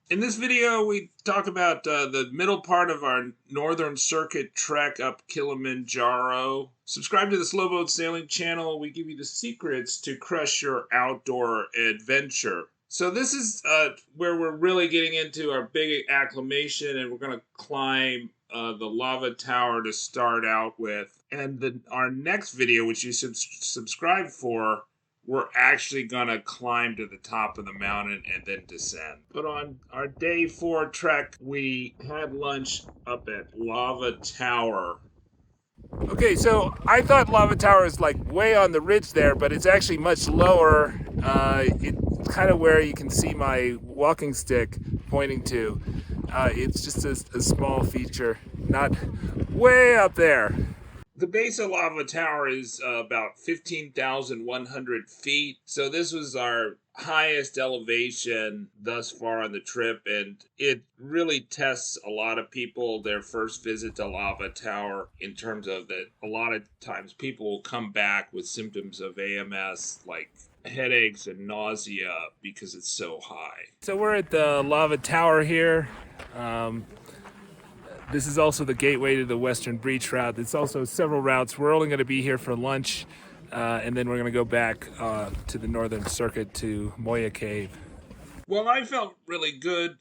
In this video, we talk about the middle part of our Northern Circuit trek up Kilimanjaro. Subscribe to the Slow Boat Sailing channel. We give you the secrets to crush your outdoor adventure. So this is where we're really getting into our big acclimation, and we're going to climb the lava tower to start out with. And our next video, which you subscribe for, we're actually gonna climb to the top of the mountain and then descend. But on our day 4 trek, we had lunch up at Lava Tower. Okay, so I thought Lava Tower is like way on the ridge there, but it's actually much lower. It's kind of where you can see my walking stick pointing to. It's just a small feature, not way up there. The base of Lava Tower is about 15,100 feet. So this was our highest elevation thus far on the trip, and it really tests a lot of people their first visit to Lava Tower in terms of that a lot of times people will come back with symptoms of AMS like headaches and nausea because it's so high. So we're at the Lava Tower here. This is also the gateway to the Western Breach route. It's also several routes. We're only going to be here for lunch, and then we're going to go back to the Northern Circuit to Moya Cave. Well, I felt really good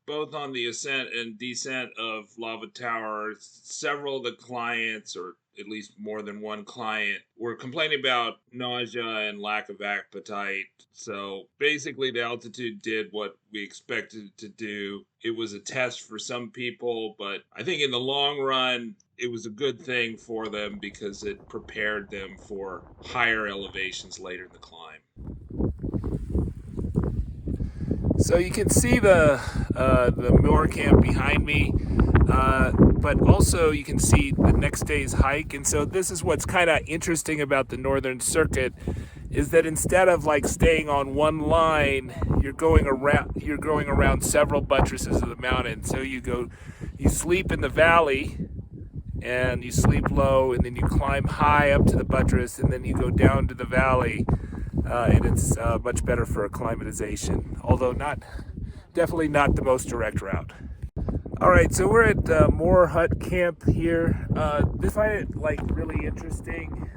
both on the ascent and descent of Lava Tower. Several of the clients, or at least more than one client, were complaining about nausea and lack of appetite. So basically the altitude did what we expected it to do. It was a test for some people, but I think in the long run, it was a good thing for them because it prepared them for higher elevations later in the climb. So you can see the Moor camp behind me, but also you can see the next day's hike. And so this is what's kind of interesting about the Northern Circuit, is that instead of like staying on one line, you're going around several buttresses of the mountain. So you sleep in the valley, and you sleep low, and then you climb high up to the buttress, and then you go down to the valley. And it's much better for acclimatization, although definitely not the most direct route. All right, so we're at Moor Hut Camp here. I find it like really interesting,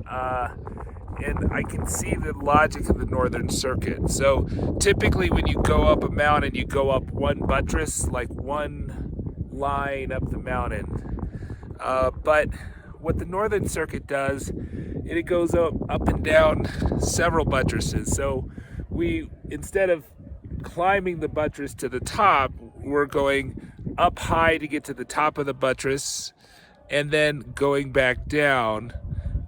and I can see the logic of the Northern Circuit. So typically when you go up a mountain, you go up one buttress, like one line up the mountain. But what the Northern Circuit does, it goes up and down several buttresses. So instead of climbing the buttress to the top, we're going up high to get to the top of the buttress and then going back down.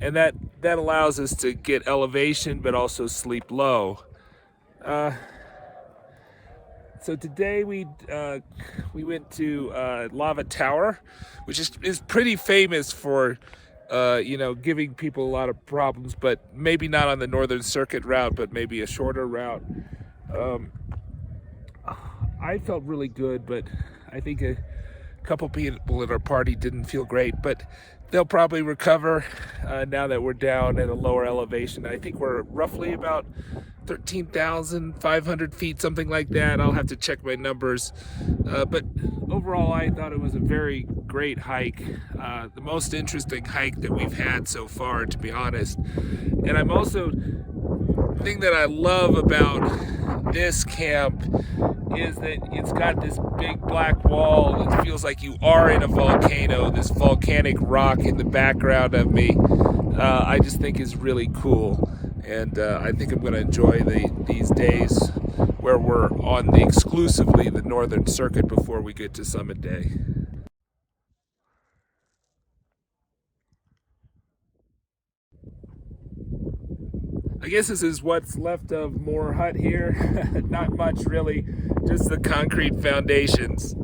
And that allows us to get elevation but also sleep low. So today we went to Lava Tower, which is pretty famous for giving people a lot of problems, but maybe not on the Northern Circuit route, but maybe a shorter route. I felt really good, but I think a couple people at our party didn't feel great, but they'll probably recover now that we're down at a lower elevation. I think we're roughly about 13,500 feet, something like that. I'll have to check my numbers. But overall, I thought it was a very great hike. The most interesting hike that we've had so far, to be honest. And the thing that I love about this camp is that it's got this big black wall. It feels like you are in a volcano, this volcanic rock in the background of me. I just think is really cool. And I think I'm going to enjoy these days where we're on exclusively the Northern Circuit before we get to Summit Day. I guess this is what's left of Moor Hut here. Not much really, just the concrete foundations.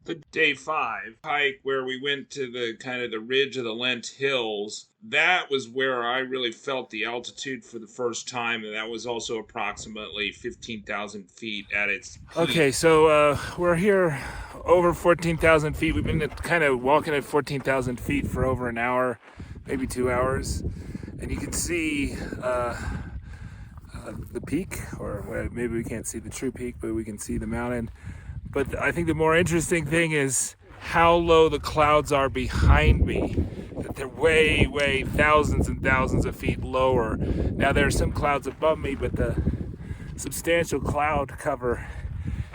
The day 5 hike where we went to the kind of the ridge of the Lent Hills, that was where I really felt the altitude for the first time, and that was also approximately 15,000 feet at its peak. Okay, so we're here over 14,000 feet. We've been kind of walking at 14,000 feet for over an hour, maybe 2 hours. And you can see the peak, or maybe we can't see the true peak, but we can see the mountain. But I think the more interesting thing is how low the clouds are behind me. That they're way, way thousands and thousands of feet lower. Now there are some clouds above me, but the substantial cloud cover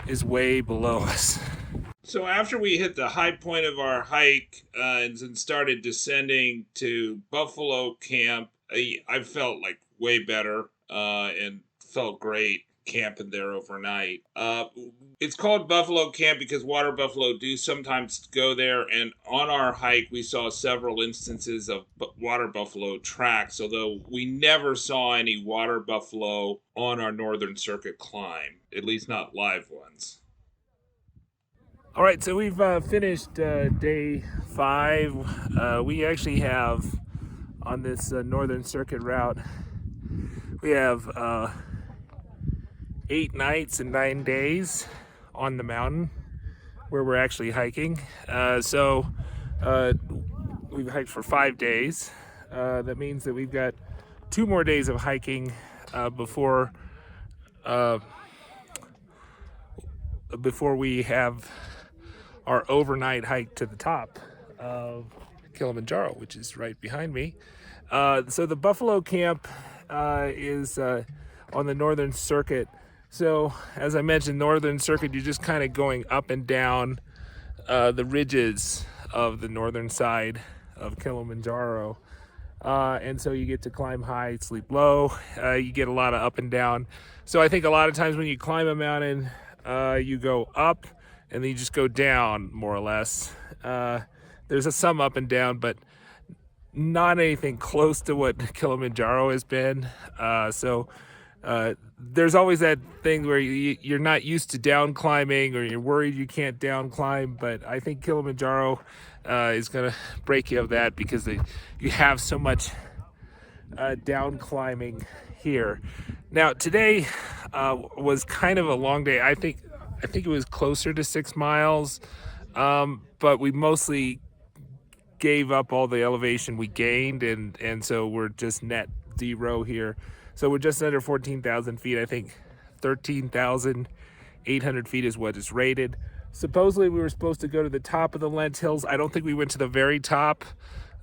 is way below us. So after we hit the high point of our hike and started descending to Buffalo Camp, I felt like way better and felt great camping there overnight. It's called Buffalo Camp because water buffalo do sometimes go there, and on our hike we saw several instances of water buffalo tracks, although we never saw any water buffalo on our Northern Circuit climb, at least not live ones. All right, so we've finished day 5. We actually have, on this Northern Circuit route, we have 8 nights and 9 days on the mountain where we're actually hiking. So we've hiked for 5 days. That means that we've got 2 more days of hiking before we have our overnight hike to the top of Kilimanjaro, which is right behind me. So the Buffalo Camp is on the Northern Circuit. So as I mentioned, Northern Circuit, you're just kind of going up and down the ridges of the northern side of Kilimanjaro. And so you get to climb high, sleep low. You get a lot of up and down. So I think a lot of times when you climb a mountain, you go up and then you just go down, more or less. There's some up and down, but not anything close to what Kilimanjaro has been. So there's always that thing where you're not used to down climbing, or you're worried you can't down climb. But I think Kilimanjaro is going to break you of that, because you have so much down climbing here. Now today was kind of a long day. I think it was closer to 6 miles, but we mostly gave up all the elevation we gained, and so we're just net zero here. So we're just under 14,000 feet. I think 13,800 feet is what is rated. Supposedly we were supposed to go to the top of the Lent Hills. I don't think we went to the very top,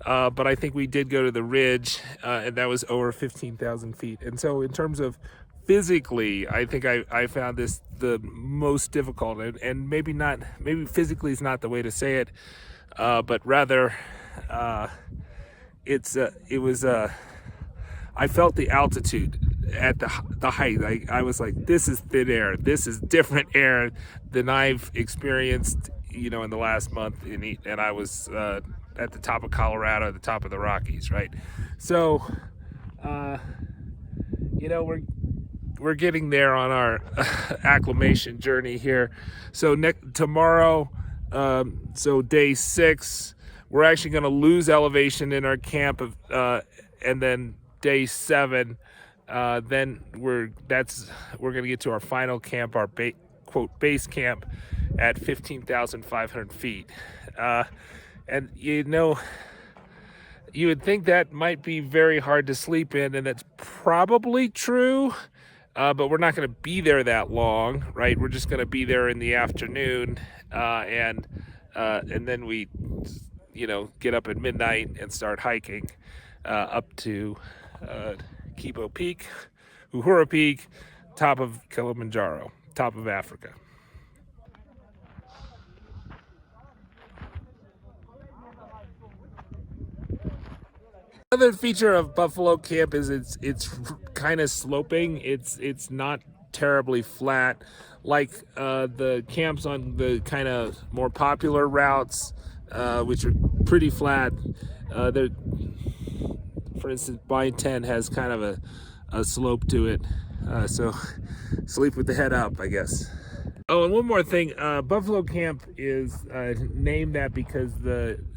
but I think we did go to the ridge, and that was over 15,000 feet. And so in terms of physically, I think I found this the most difficult, and maybe physically is not the way to say it, but rather I felt the altitude at the height. I was like, this is thin air. This is different air than I've experienced, in the last month. And I was at the top of Colorado, at the top of the Rockies, right? So, we're getting there on our acclimation journey here. So tomorrow, so day 6, we're actually going to lose elevation in our camp and then day 7, then we're going to get to our final camp, our quote base camp, at 15,500 feet. And you would think that might be very hard to sleep in, and that's probably true. But we're not going to be there that long, right? We're just going to be there in the afternoon, and then we, get up at midnight and start hiking up to Kibo Peak, Uhura Peak, top of Kilimanjaro, top of Africa. Another feature of Buffalo Camp is it's kind of sloping. It's not terribly flat like the camps on the kind of more popular routes, which are pretty flat. For instance, Bind 10 has kind of a slope to it, so sleep with the head up, I guess. Oh, and one more thing, Buffalo Camp is named that because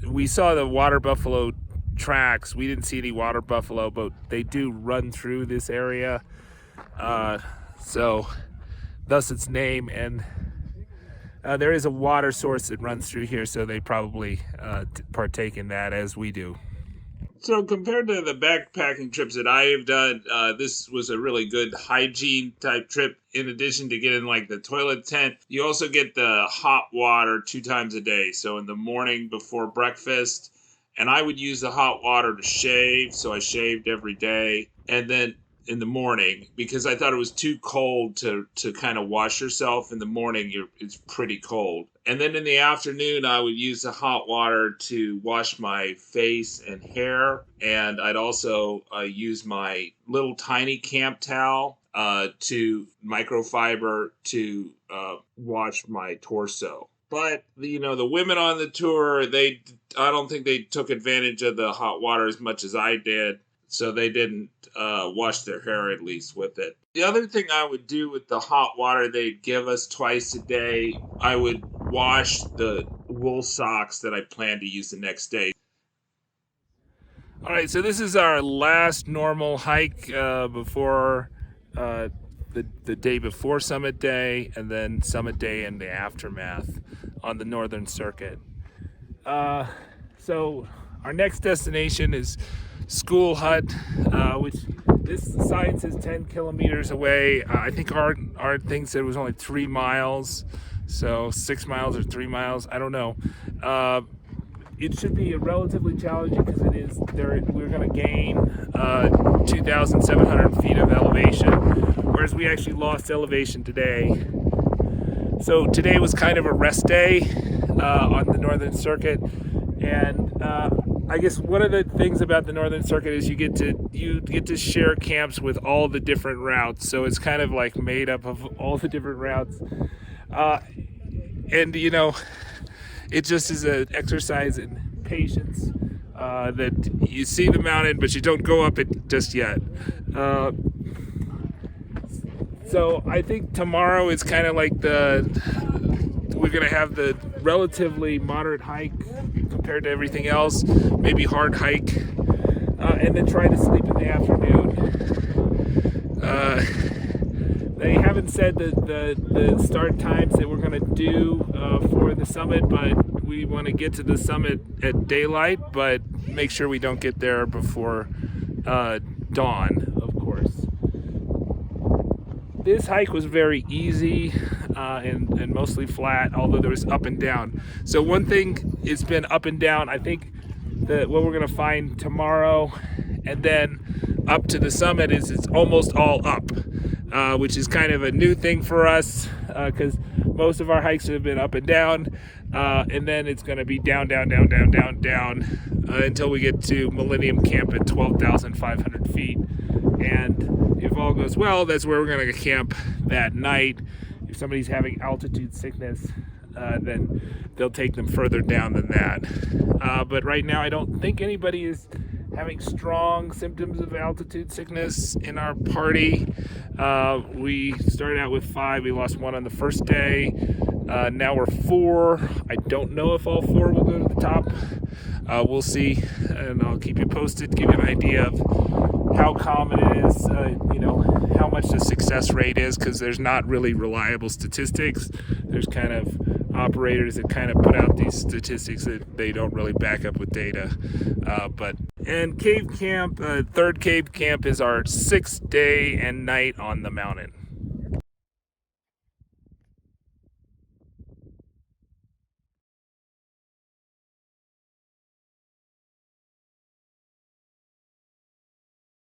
we saw the water buffalo tracks. We didn't see any water buffalo, but they do run through this area, so thus its name. And there is a water source that runs through here, so they probably partake in that as we do. So compared to the backpacking trips that I have done, this was a really good hygiene type trip. In addition to getting like the toilet tent, you also get the hot water 2 times a day. So in the morning before breakfast, and I would use the hot water to shave, so I shaved every day. And then in the morning, because I thought it was too cold to kind of wash yourself in the morning, it's pretty cold. And then in the afternoon, I would use the hot water to wash my face and hair. And I'd also use my little tiny camp towel to microfiber to wash my torso. But the women on the tour, I don't think they took advantage of the hot water as much as I did. So they didn't wash their hair, at least, with it. The other thing I would do with the hot water they'd give us twice a day, I would wash the wool socks that I plan to use the next day. All right, so this is our last normal hike before the day before Summit Day, and then Summit Day and the aftermath on the Northern Circuit. So our next destination is School Hut, which this sign says 10 kilometers away. I think our thing said it was only 3 miles, so 6 miles or 3 miles. I don't know. It should be relatively challenging because it is there. We're going to gain 2,700 feet of elevation, whereas we actually lost elevation today. So today was kind of a rest day on the Northern Circuit, and I guess one of the things about the Northern Circuit is you get to share camps with all the different routes. So it's kind of like made up of all the different routes, and it just is an exercise in patience that you see the mountain, but you don't go up it just yet. So I think tomorrow is kind of like we're going to have the relatively moderate hike compared to everything else, maybe hard hike, and then try to sleep in the afternoon. They haven't said the start times that we're going to do for the summit, but we want to get to the summit at daylight, but make sure we don't get there before dawn, of course. This hike was very easy and mostly flat, although there was up and down. So one thing, it's been up and down. I think that what we're going to find tomorrow and then up to the summit is it's almost all up, which is kind of a new thing for us because most of our hikes have been up and down, and then it's going to be down, down, down, down, down, down until we get to Millennium Camp at 12,500 feet. And if all goes well, that's where we're going to camp that night. If somebody's having altitude sickness, then they'll take them further down than that. But right now, I don't think anybody is having strong symptoms of altitude sickness in our party. We started out with 5. We lost 1 on the first day. Now we're 4. I don't know if all 4 will go to the top. We'll see, and I'll keep you posted, give you an idea of how common it is, how much the success rate is, because there's not really reliable statistics. There's kind of operators that kind of put out these statistics that they don't really back up with data. And cave camp, third cave camp is our 6th day and night on the mountain.